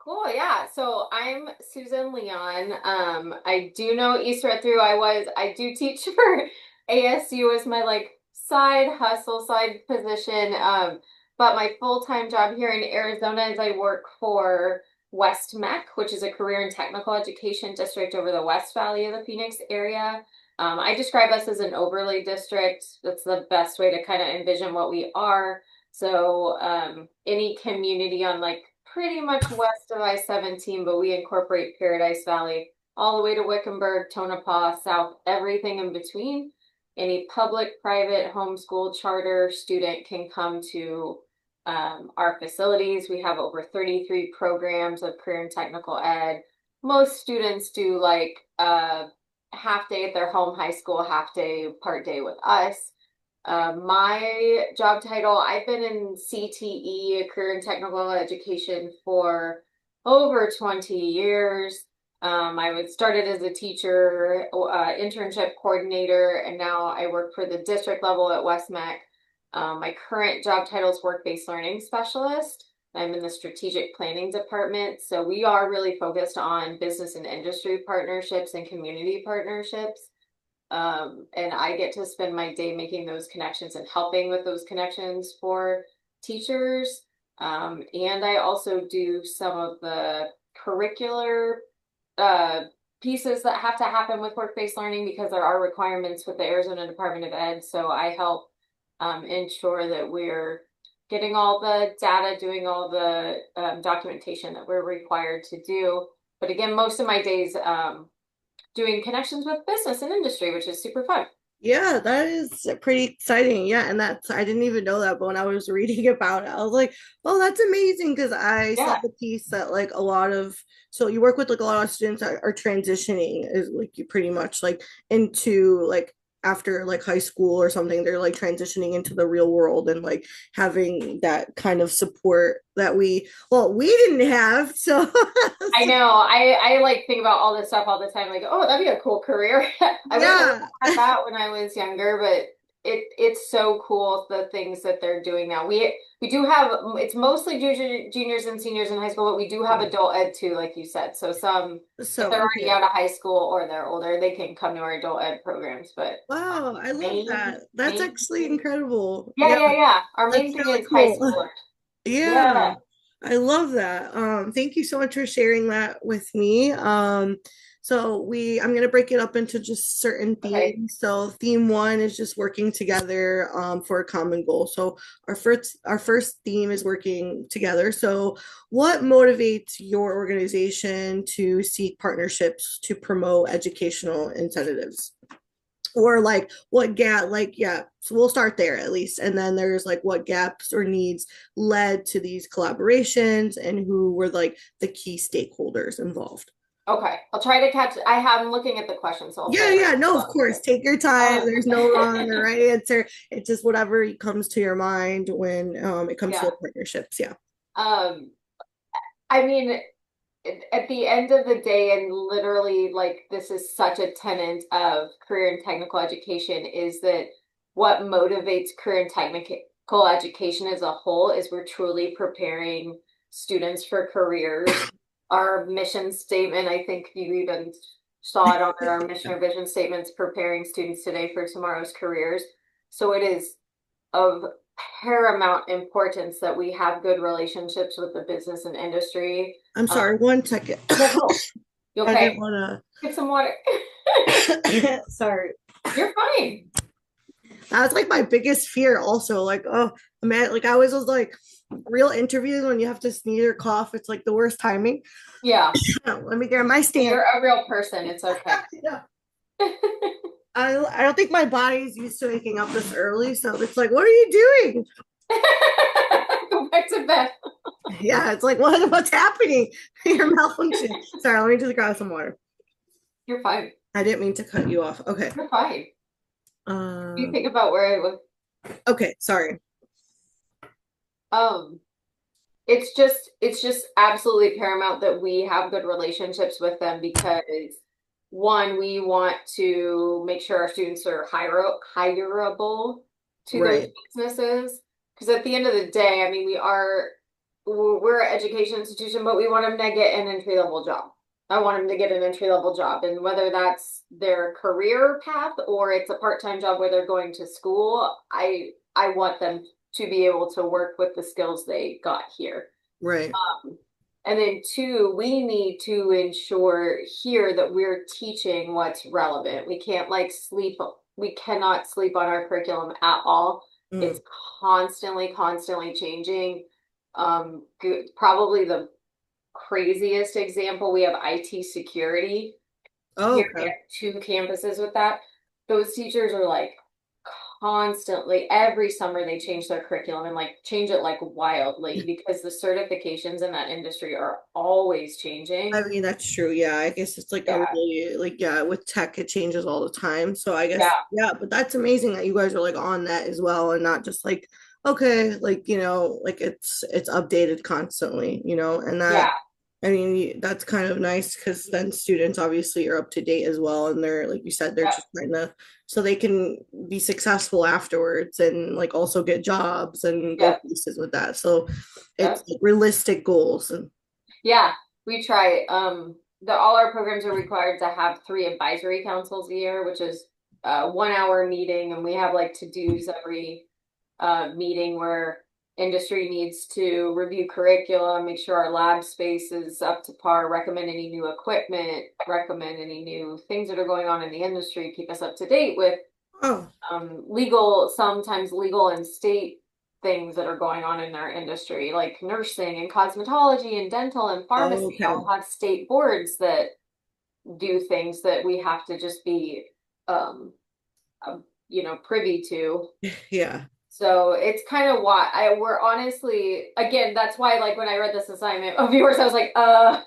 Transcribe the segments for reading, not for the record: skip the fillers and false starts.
Cool, yeah. So I'm Susan Leon. I do know East Red through. I do teach for ASU as my like side hustle, side position. But my full-time job here in Arizona is I work for West MEC, which is a career and technical education district over the West Valley of the Phoenix area. I describe us as an overlay district. That's the best way to kind of envision what we are. So any community on like pretty much west of I-17, but we incorporate Paradise Valley all the way to Wickenburg, Tonopah, South, everything in between. Any public, private, homeschool, charter student can come to our facilities. We have over 33 programs of career and technical ed. Most students do like a half day at their home high school, half day, part day with us. My job title, I've been in CTE, career and technical education, for over 20 years. I would started as a teacher, internship coordinator, and now I work for the district level at West MEC. My current job title is work-based learning specialist. I'm in the strategic planning department. So we are really focused on business and industry partnerships and community partnerships. And I get to spend my day making those connections and helping with those connections for teachers. And I also do some of the curricular uh, pieces that have to happen with work-based learning because there are requirements with the Arizona Department of Ed. So I help ensure that we're getting all the data, doing all the documentation that we're required to do. But again, most of my days doing connections with business and industry, which is super fun. Yeah, that is pretty exciting. Yeah, and that's I didn't even know that, but when I was reading about it, I was like, "Oh, that's amazing!" Because I saw Yeah. the piece that like a lot of so you work with like a lot of students that are transitioning is like you pretty much like into like after like high school or something, they're like transitioning into the real world and like having that kind of support that we didn't have. So, I know. I like think about all this stuff all the time. Like, oh, that'd be a cool career. I wish I would yeah. have had that when I was younger, but it's so cool the things that they're doing now. We do have it's mostly juniors and seniors in high school, but we do have adult ed too, like you said. So some if So they're already okay. out of high school or they're older, they can come to our adult ed programs. But Wow, I love main that. That's main actually incredible. yeah, Yeah, yeah, yeah. Our that's main thing really is high cool. schoolers. Yeah, Yeah. I love that. Thank you so much for sharing that with me. I'm gonna break it up into just certain Okay. themes. So theme one is just working together for a common goal. So our first theme is working together. So what motivates your organization to seek partnerships to promote educational incentives? Or like what gap like yeah, so we'll start there at least, and then there's like what gaps or needs led to these collaborations and who were like the key stakeholders involved. Okay. I'll try to catch. I'm looking at the question, so I'll Yeah, say it right. yeah, no, of course, take your time. Um, There's no wrong or right answer. It's just whatever comes to your mind when it comes to yeah. the partnerships. Yeah. Um, I mean, at the end of the day, and literally, like, this is such a tenet of career and technical education, is that what motivates career and technical education as a whole is we're truly preparing students for careers. Our mission statement, I think you even saw it on our mission or vision statements, preparing students today for tomorrow's careers. So it is of paramount importance that we have good relationships with the business and industry. I'm Um, sorry, 1 second. yeah, no, you I didn't okay? want Get some water. to sorry. You're fine. That's like my biggest fear also. Like, oh man, like I always was like real interviews when you have to sneeze or cough, it's like the worst timing. Yeah, Let me get my stand. you're a real person. It's okay. Yeah. I don't think my body's used to waking up this early, so it's like, what are you doing? Go back to bed. Yeah, it's like what's happening? Your malfunction. Sorry, let me just grab some water. You're fine. I didn't mean to cut you off. Okay. You're fine. You Um, think about where I was. okay, sorry. Um, it's just absolutely paramount that we have good relationships with them because one, we want to make sure our students are hireable to those Right. businesses. Because at the end of the day, I mean, we are. we're an education institution, but we want them to get an entry level job. I want them to get an entry level job, and whether that's their career path or it's a part-time job where they're going to school, I want them to be able to work with the skills they got here. Right. And then two, we need to ensure here that we're teaching what's relevant. We cannot sleep on our curriculum at all. Mm. It's constantly changing. Probably the craziest example, we have IT security. Oh, Here we okay. have two campuses with that. Those teachers are like constantly, every summer they change their curriculum and like change it like wildly because the certifications in that industry are always I changing. mean, that's true. Yeah, I guess it's like a Yeah, really like yeah, with tech it changes all the time. So I guess yeah, yeah, but that's amazing that you guys are like on that as well and not just like okay, like like it's updated constantly, and that yeah, I mean that's kind of nice because then students obviously are up to date as well and they're like you said they're yeah, just trying to so they can be successful afterwards and like also get jobs and go yeah, places with that. So yeah. it's like realistic goals and Yeah, we try. All our programs are required to have three advisory councils a year, which is a 1 hour meeting, and we have like to-dos every meeting where industry needs to review curriculum, make sure our lab space is up to par, recommend any new equipment, recommend any new things that are going on in the industry, keep us up to date with oh, sometimes legal and state things that are going on in our industry, like nursing and cosmetology and dental and oh pharmacy, okay. all have state boards that do things that we have to just be, um, privy to. Yeah. So it's kind of why we're honestly, again, that's why, like, when I read this assignment of yours, I was like,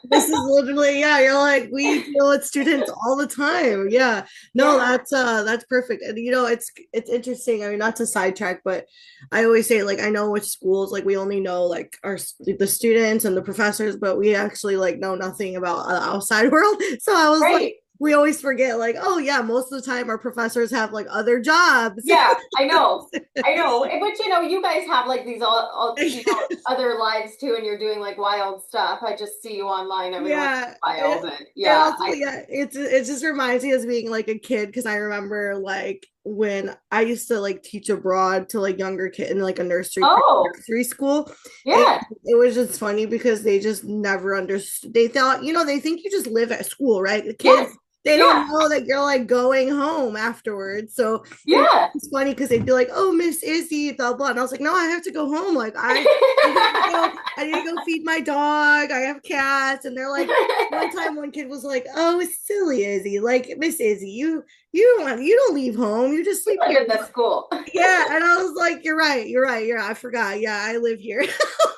This is literally, yeah, you're like, we deal with students all the time. Yeah. No, yeah. that's perfect. And it's interesting. I mean, not to sidetrack, but I always say, like, I know with schools, like we only know like the students and the professors, but we actually like know nothing about the outside world. So I was like, Right. we always forget, like, oh yeah, most of the time our professors have like other jobs. Yeah, I know. I know. But you guys have like these all other lives too, and you're doing like wild stuff. I just see you online every once Yeah, in a while, but it yeah, also yeah, it just reminds me as being like a kid because I remember like when I used to like teach abroad to like younger kid in like a oh, nursery school. It yeah. it was just funny because they just never understood. They thought they think you just live at school, right? The kids Yes. they don't Yeah. know that you're like going home afterwards. So Yeah. it's funny because they'd be like, "Oh, Miss Izzy, blah blah," and I was like, "No, I have to go home. Like I need to go. I need to go feed my dog. I have cats." And they're like, one time, one kid was like, "Oh, it's silly Izzy. Like Miss Izzy, you don't leave home. You just You sleep live here." in the school. Yeah, and I was like, "You're right. You're right. Yeah, I forgot. Yeah, I live here."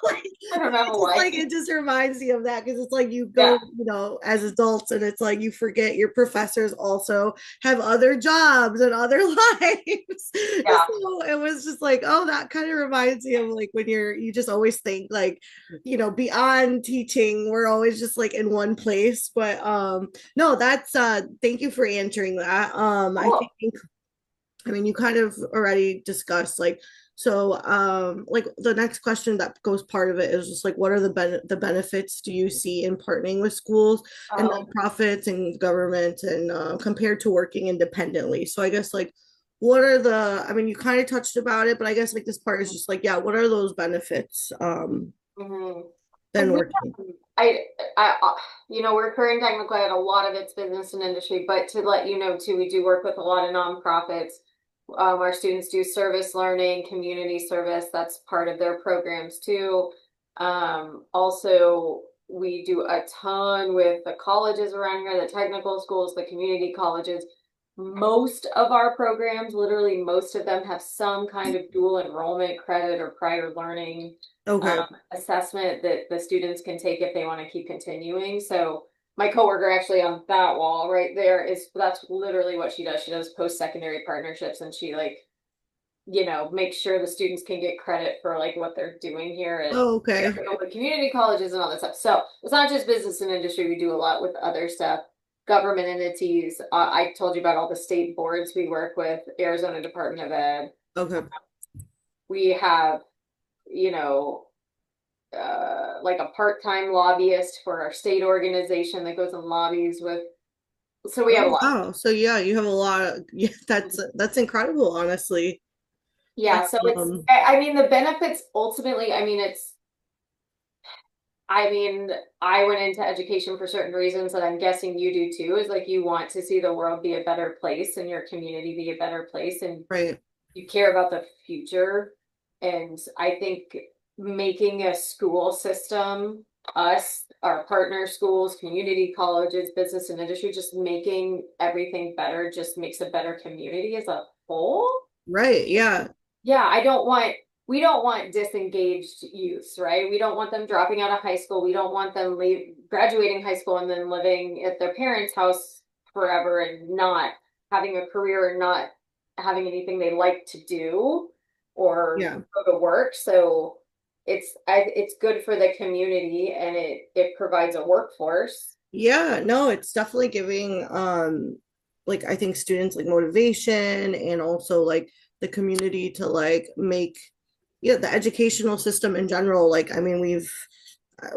Like, I don't have a it life. just reminds me of that because it's like you Yeah. go, as adults, and it's like you forget your professors also have other jobs and other lives. Yeah. So it was just like, oh, that kind of reminds me of like when you just always think like, beyond teaching, we're always just like in one place. But no, that's thank you for answering that. I Cool. think I mean, you kind of already discussed like the next question that goes part of it is just like what are the benefits do you see in partnering with schools and Oh. nonprofits and government and compared to working independently? So I guess like what are I mean, you kind of touched about it, but I guess like this part is just like, yeah, what are those benefits Mhm. than working? I, we're current technical ed, a lot of it's business and industry, but to let you know too, we do work with a lot of nonprofits. Our students do service learning, community service, that's part of their programs too. Also, we do a ton with the colleges around here, the technical schools, the community colleges. Most of our programs, literally most of them have some kind of dual enrollment credit or prior learning Okay. assessment that the students can take if they want to keep continuing. So my coworker actually on that wall right there that's literally what she does. She does post-secondary partnerships and she like, makes sure the students can get credit for like what they're doing here at Oh, okay. the community colleges and all that stuff. So it's not just business and industry. We do a lot with other stuff. Government entities. I told you about all the state boards we work with, Arizona Department of Ed. Okay. We have, you know, like a part-time lobbyist for our state organization that goes and lobbies with, so we have a Oh lot. wow. So yeah, you have a lot of, yeah, that's incredible, honestly. Yeah, so it's, Um, I mean, the benefits ultimately, I mean, I went into education for certain reasons that I'm guessing you do too, is like you want to see the world be a better place and your community be a better place, and right. you care about the future. And I think making a school system, us, our partner schools, community colleges, business and industry, just making everything better just makes a better community as a whole. Right. Yeah. Yeah, we don't want disengaged youths, right? We don't want them dropping out of high school. We don't want them graduating high school and then living at their parents' house forever and not having a career and not having anything they like to do or Yeah. go to work. So it's good for the community, and it provides a workforce. Yeah, no, it's definitely giving like I think students like motivation and also like the community to like make, yeah, the educational system in general. Like, I mean,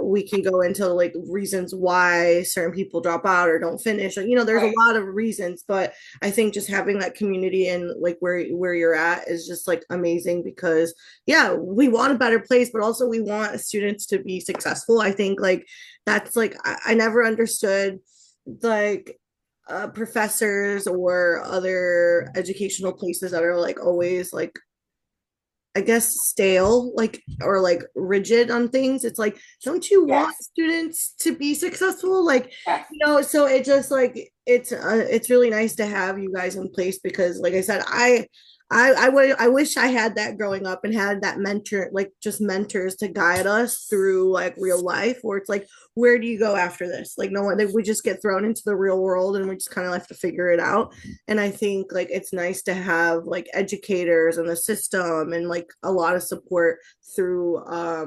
we can go into like reasons why certain people drop out or don't finish. You know, there's a Right. lot of reasons, but I think just having that community and like where you're at is just like amazing because yeah, we want a better place, but also we want students to be successful. I think like that's like I never understood like professors or other educational places that are like always like I guess stale like or like rigid on things. It's like, don't you want Yes. students to be successful? Like, Yes. so it just like it's really nice to have you guys in place because like I said, I wish I had that growing up and had that mentor, like just mentors to guide us through like real life where it's like, where do you go after this? Like no one, like, we just get thrown into the real world and we just kind of have to figure it out. And I think like it's nice to have like educators and the system and like a lot of support through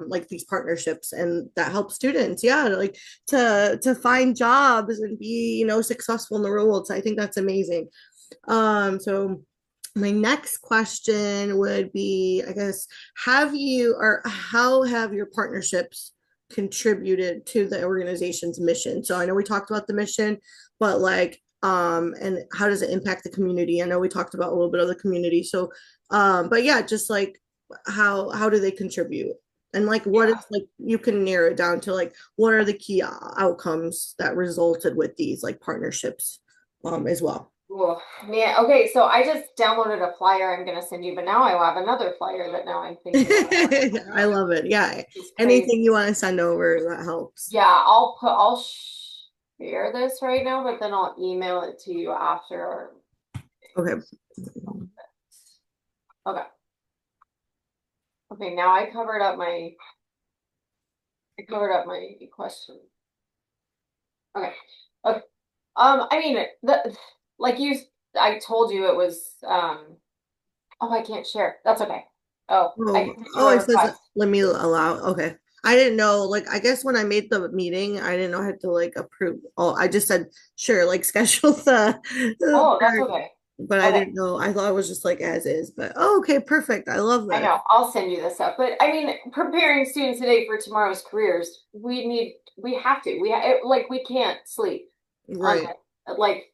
like these partnerships and that helps students, yeah, like to find jobs and be, you know, successful in the real world. So I think that's amazing. So my next question would be, I guess, have you or how have your partnerships contributed to the organization's mission? So I know we talked about the mission, but like, and how does it impact the community? I know we talked about a little bit of the community. So, but yeah, just like how do they contribute? And like, what is Yeah. like, you can narrow it down to like, what are the key outcomes that resulted with these like partnerships, as well? Well, man, okay, so I just downloaded a flyer I'm gonna send you, but now I have another flyer that now I'm thinking about. I love it. Yeah. It's crazy. Anything you want to send over that helps. Yeah, I'll share this right now, but then I'll email it to you after. Okay. Okay. Okay, now I covered up my question. Okay. Okay. I mean like you I told you it was oh, I can't share. That's okay. Oh, I Oh, can send you oh, a it says request. let me allow. Okay. I didn't know, like, I guess when I made the meeting, I didn't know I had to like approve. Oh, I just said, sure, like schedule the Oh, that's part, okay. but I Okay. didn't know. I thought it was just like as is, but oh, okay, perfect. I love I this. know. I'll send you this stuff. But I mean, preparing students today for tomorrow's careers, we have to. Like we can't sleep on Right. it. Like,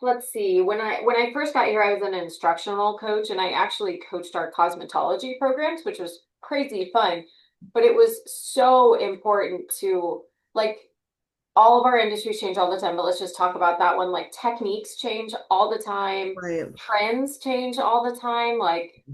let's see. When I first got here, I was an instructional coach, and I actually coached our cosmetology programs, which was crazy fun. But it was so important to like all of our industries change all the time, but let's just talk about that one. Like techniques change all the time, Right. trends change all the time. Like,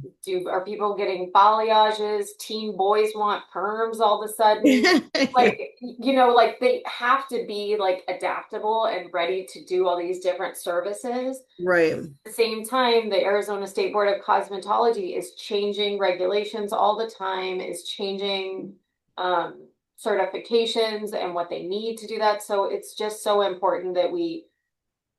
are people getting balayages? Teen boys want perms all of a sudden. Yeah. Like, you know, like they have to be like adaptable and ready to do all these different services. Right. At the same time, the Arizona State Board of Cosmetology is changing regulations all the time, is changing um, certifications and what they need to do that. So it's just so important that we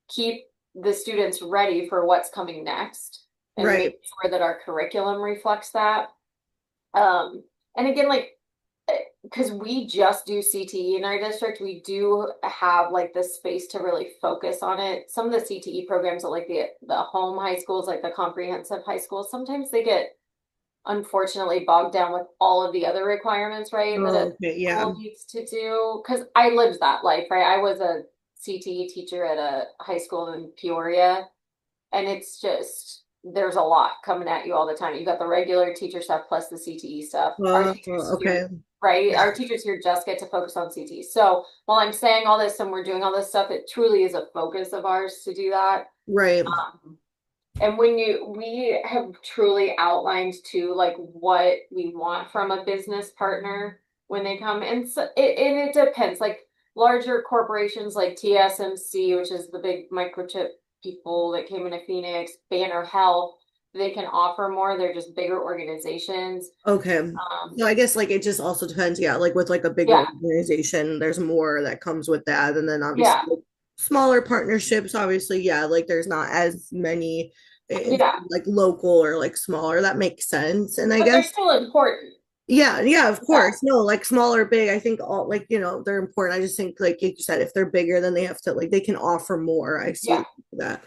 keep the students ready for what's coming next and Right. make sure that our curriculum reflects that. And again, like, because we just do CTE in our district, we do have like the space to really focus on it. Some of the CTE programs at like the home high schools, like the comprehensive high schools, sometimes they get unfortunately bogged down with all of the other requirements, right, that a Oh, okay, yeah. school needs to do. Because I lived that life, right? I was a CTE teacher at a high school in Peoria, and it's just there's a lot coming at you all the time. You got the regular teacher stuff plus the CTE stuff. Our teachers here, Okay. right? Yeah. Our teachers here just get to focus on CTE. So while I'm saying all this and we're doing all this stuff, it truly is a focus of ours to do that. Right. And we have truly outlined too, like what we want from a business partner when they come. And so it depends. Like larger corporations like TSMC, which is the big microchip people that came into Phoenix, Banner Health, they can offer more. They're just bigger organizations. Okay. So I guess like it just also depends, yeah, like with like a bigger Yeah, organization, there's more that comes with that. And then obviously yeah, like, smaller partnerships, obviously, yeah, like there's not as many yeah. like local or like smaller. That makes sense. And I But they're guess still important. yeah, yeah, of Yeah, course. No, like small or big, I think all like, they're important. I just think like you said, if they're bigger, then they have to like they can offer more. I see yeah. that.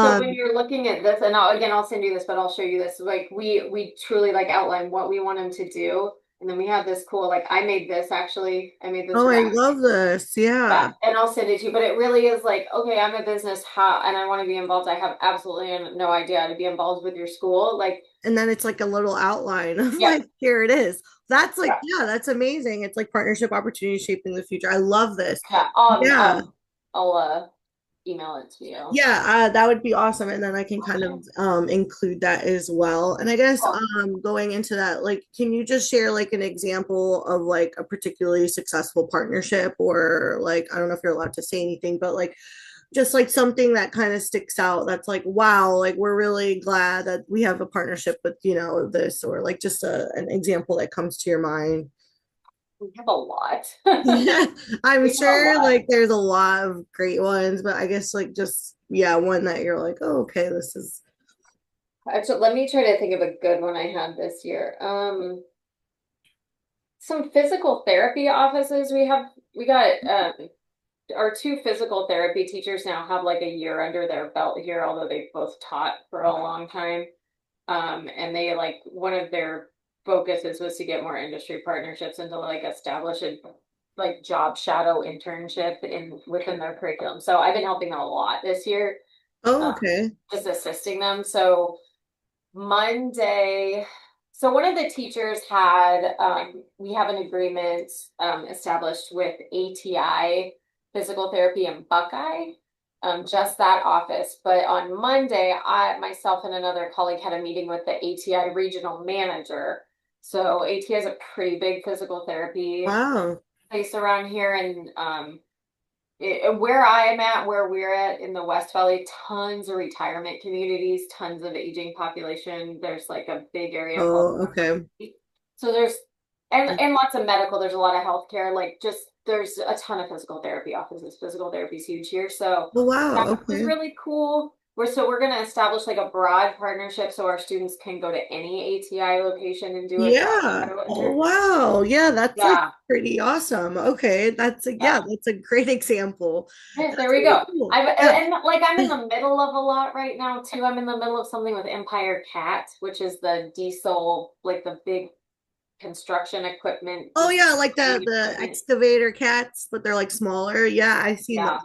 So when Um, you're looking at this, and I'll send you this, but I'll show you this. Like we truly like outline what we want them to do, and then we have this cool. Like I made this actually. I made this oh, I graphic. love this. Yeah, Yeah. and I'll send it to you. But it really is like, okay, I'm a business, how, and I want to be involved. I have absolutely no idea how to be involved with your school. Like, And then it's like a little outline of yeah, like here it is. That's like yeah, yeah, that's amazing. It's like partnership opportunities shaping the future. I love this. yeah. Yeah. I'll email it to you. Yeah, that would be awesome. And then I can kind of include that as well. And I guess Oh, going into that, like, can you just share like an example of like a particularly successful partnership or like I don't know if you're allowed to say anything, but like just like something that kind of sticks out that's like wow, like we're really glad that we have a partnership with, this or like just an example that comes to your mind. we have a lot. Yeah, I'm We have a sure lot. like there's a lot of great ones, but I guess like just yeah, one that you're like, oh, okay, this is Actually, let me try to think of a good one I had this year. Some physical therapy offices we got our two physical therapy teachers now have like a year under their belt here, although they've both taught for a long time. And they like one of their focuses was to get more industry partnerships and to like establish a like job shadow internship in within their curriculum. So I've been helping them a lot this year, oh, um, okay. just assisting them. So Monday, so one of the teachers had, we have an agreement established with ATI Physical Therapy in Buckeye, just that office. But on Monday, myself and another colleague had a meeting with the ATI regional manager. So ATI is a pretty big physical therapy Wow. place around here, and where I am at, where we're at in the West Valley, tons of retirement communities, tons of aging population. There's like a big area called Oh, okay. so there's and lots of medical. There's a lot of healthcare. Like just there's a ton of physical therapy offices. Physical therapy is huge here. So Oh, wow. that was Okay. really cool. We're gonna establish like a broad partnership so our students can go to any ATI location and do a job Yeah. shadow Oh, internship. wow. Yeah, that's like Yeah, pretty awesome. Okay. yeah. That's a great example. Yeah, there That's we really go. cool. I've Yeah. and like I'm in the middle of a lot right now too. I'm in the middle of something with Empire Cat, which is the diesel, like the big construction equipment, Oh diesel yeah, like the mining the equipment. excavator cats, but they're like smaller. Yeah, I've seen Yeah, those.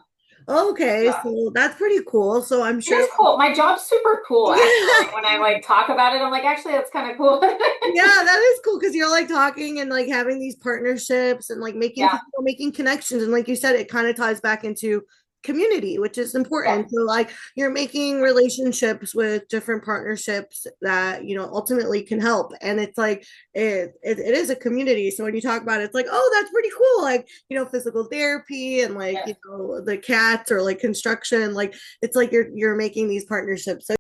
Okay, yeah. so that's pretty cool. So I'm It sure is cool. My job's super cool, yeah. actually. When I like talk about it, I'm like, actually, that's kind of cool. Yeah, that is cool because you're like talking and like having these partnerships and like Yeah, making connections. And like you said, it kind of ties back into community, which is yeah, important. So like you're making relationships with different partnerships that, ultimately can help. And it's like it is a community. So when you talk about it, it's like, oh, that's pretty cool. Like, physical therapy and like, yeah. the cats or like construction, like it's like you're making these partnerships. So